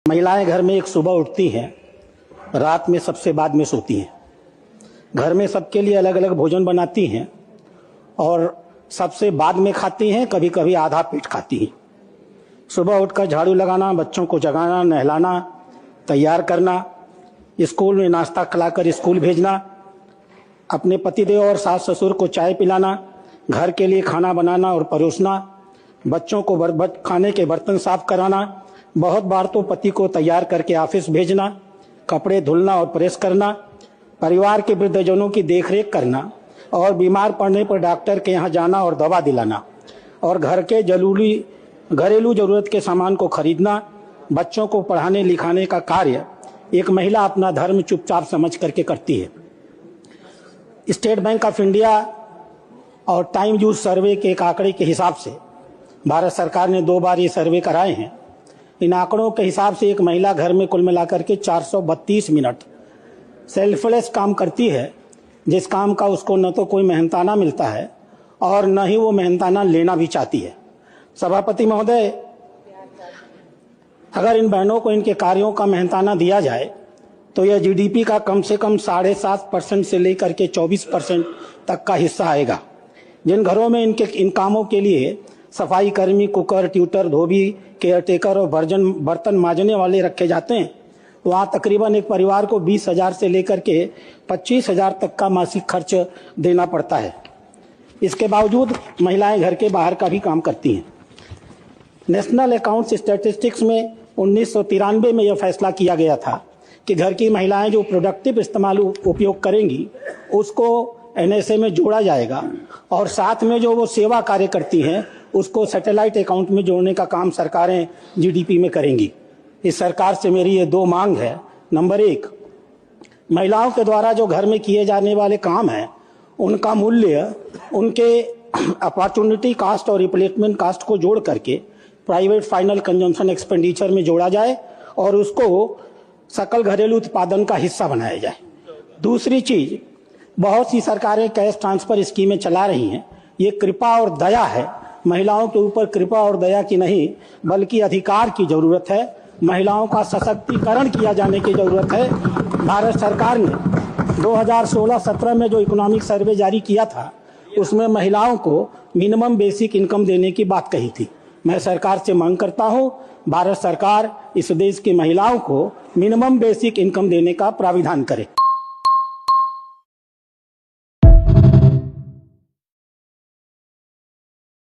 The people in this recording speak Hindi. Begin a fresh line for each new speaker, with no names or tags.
महिलाएं घर में एक सुबह उठती हैं, रात में सबसे बाद में सोती हैं। घर में सबके लिए अलग अलग भोजन बनाती हैं और सबसे बाद में खाती हैं, कभी कभी आधा पेट खाती हैं। सुबह उठकर झाड़ू लगाना, बच्चों को जगाना, नहलाना, तैयार करना, स्कूल में नाश्ता खिलाकर स्कूल भेजना, अपने पतिदेव और सास ससुर को चाय पिलाना, घर के लिए खाना बनाना और परोसना, बच्चों को खाने के बर्तन साफ कराना, बहुत बार तो पति को तैयार करके ऑफिस भेजना, कपड़े धुलना और प्रेस करना, परिवार के वृद्धजनों की देखरेख करना और बीमार पड़ने पर डॉक्टर के यहाँ जाना और दवा दिलाना और घर के घरेलू जरूरत के सामान को खरीदना, बच्चों को पढ़ाने लिखाने का कार्य एक महिला अपना धर्म चुपचाप समझ करके करती है। स्टेट बैंक ऑफ इंडिया और टाइम यूज सर्वे के एक आंकड़े के हिसाब से भारत सरकार ने 2 बार ये सर्वे कराए हैं। इन आंकड़ों के हिसाब से एक महिला घर में कुल मिलाकर के 432 मिनट सेल्फलेस काम करती है, जिस काम का उसको न तो कोई मेहनताना मिलता है और न ही वो मेहनताना लेना भी चाहती है। सभापति महोदय, अगर इन बहनों को इनके कार्यों का मेहनताना दिया जाए तो यह जीडीपी का कम से कम 7.5% से लेकर के 24% तक का हिस्सा आएगा। जिन घरों में इन कामों के लिए सफाई कर्मी, कुकर, ट्यूटर, धोबी, केयरटेकर और बर्तन मांजने वाले रखे जाते हैं, वहाँ तकरीबन एक परिवार को 20,000 से लेकर के 25,000 तक का मासिक खर्च देना पड़ता है। इसके बावजूद महिलाएं घर के बाहर का भी काम करती हैं। नेशनल अकाउंट्स स्टैटिस्टिक्स में 1993 में यह फैसला किया गया था कि घर की महिलाएं जो प्रोडक्टिव इस्तेमाल उपयोग करेंगी उसको एनएसए में जोड़ा जाएगा और साथ में जो वो सेवा कार्य करती हैं उसको सैटेलाइट अकाउंट में जोड़ने का काम सरकारें जीडीपी में करेंगी। इस सरकार से मेरी ये 2 मांग है। नंबर 1, महिलाओं के द्वारा जो घर में किए जाने वाले काम हैं उनका मूल्य उनके अपॉर्चुनिटी कास्ट और रिप्लेसमेंट कास्ट को जोड़ करके प्राइवेट फाइनल कंजम्पशन एक्सपेंडिचर में जोड़ा जाए और उसको सकल घरेलू उत्पादन का हिस्सा बनाया जाए। दूसरी चीज, बहुत सी सरकारें कैश ट्रांसफर स्कीमें चला रही हैं। ये कृपा और दया है, महिलाओं के ऊपर कृपा और दया की नहीं बल्कि अधिकार की जरूरत है। महिलाओं का सशक्तिकरण किया जाने की जरूरत है। भारत सरकार ने 2016-17 में जो इकोनॉमिक सर्वे जारी किया था उसमें महिलाओं को मिनिमम बेसिक इनकम देने की बात कही थी। मैं सरकार से मांग करता हूं, भारत सरकार इस देश की महिलाओं को मिनिमम बेसिक इनकम देने का प्राविधान करे।